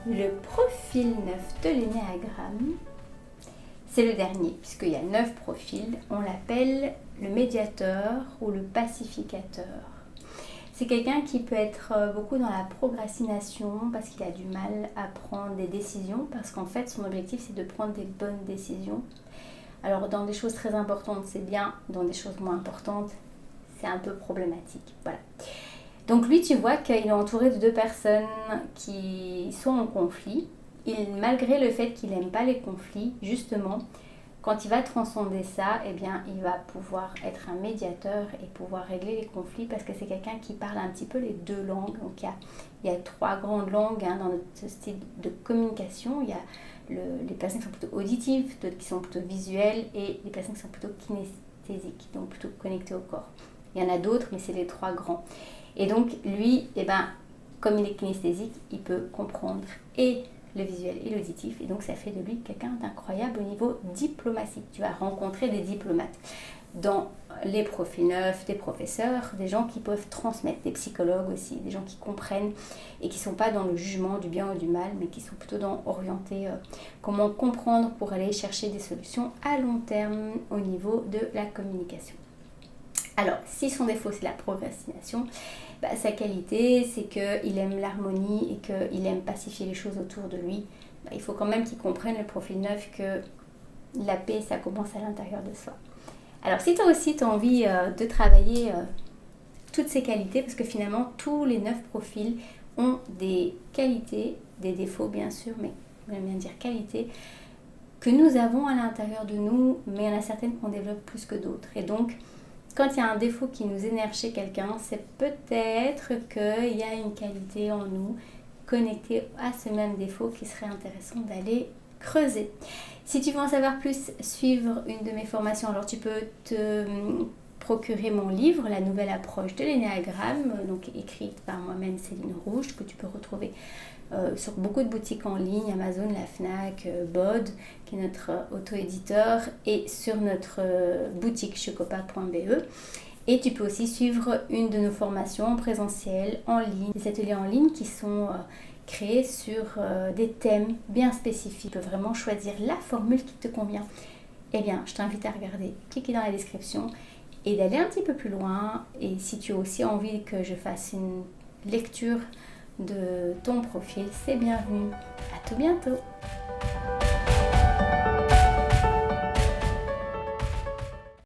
Le profil 9 de l'énéagramme, c'est le dernier, puisqu'il y a 9 profils. On l'appelle le médiateur ou le pacificateur. C'est quelqu'un qui peut être beaucoup dans la procrastination parce qu'il a du mal à prendre des décisions, parce qu'en fait, son objectif, c'est de prendre des bonnes décisions. Alors, dans des choses très importantes, c'est bien. Dans des choses moins importantes, c'est un peu problématique. Voilà. Donc lui, tu vois qu'il est entouré de 2 personnes qui sont en conflit. Malgré le fait qu'il n'aime pas les conflits, justement, quand il va transcender ça, eh bien, il va pouvoir être un médiateur et pouvoir régler les conflits parce que c'est quelqu'un qui parle un petit peu les 2 langues. Donc il y a 3 grandes langues dans notre style de communication. Il y a les personnes qui sont plutôt auditives, d'autres qui sont plutôt visuelles et les personnes qui sont plutôt kinesthésiques, donc plutôt connectées au corps. Il y en a d'autres, mais c'est les 3 grands. Et donc, lui, comme il est kinesthésique, il peut comprendre et le visuel et l'auditif. Et donc, ça fait de lui quelqu'un d'incroyable au niveau diplomatique. Tu vas rencontrer des diplomates. Dans les profils 9, des professeurs, des gens qui peuvent transmettre, des psychologues aussi, des gens qui comprennent et qui ne sont pas dans le jugement du bien ou du mal, mais qui sont plutôt dans orienter comment comprendre pour aller chercher des solutions à long terme au niveau de la communication. Alors, si son défaut c'est la procrastination, sa qualité c'est qu'il aime l'harmonie et qu'il aime pacifier les choses autour de lui. Il faut quand même qu'il comprenne le profil 9 que la paix ça commence à l'intérieur de soi. Alors si toi aussi tu as envie de travailler toutes ces qualités, parce que finalement tous les 9 profils ont des qualités, des défauts bien sûr, mais j'aime bien dire qualités, que nous avons à l'intérieur de nous, mais il y en a certaines qu'on développe plus que d'autres. Et donc, quand il y a un défaut qui nous énerve chez quelqu'un, c'est peut-être qu'il y a une qualité en nous connectée à ce même défaut qui serait intéressant d'aller creuser. Si tu veux en savoir plus, suivre une de mes formations, alors tu peux te procurer mon livre, La nouvelle approche de l'énéagramme, donc écrite par moi-même Céline Rouge, que tu peux retrouver sur beaucoup de boutiques en ligne, Amazon, la Fnac, Bod, qui est notre auto-éditeur, et sur notre boutique chocopa.be. Et tu peux aussi suivre une de nos formations en présentiel, en ligne, des ateliers en ligne qui sont créés sur des thèmes bien spécifiques. Tu peux vraiment choisir la formule qui te convient. Eh bien, je t'invite à regarder, cliquer dans la description et d'aller un petit peu plus loin. Et si tu as aussi envie que je fasse une lecture de ton profil, c'est bienvenu. À tout bientôt.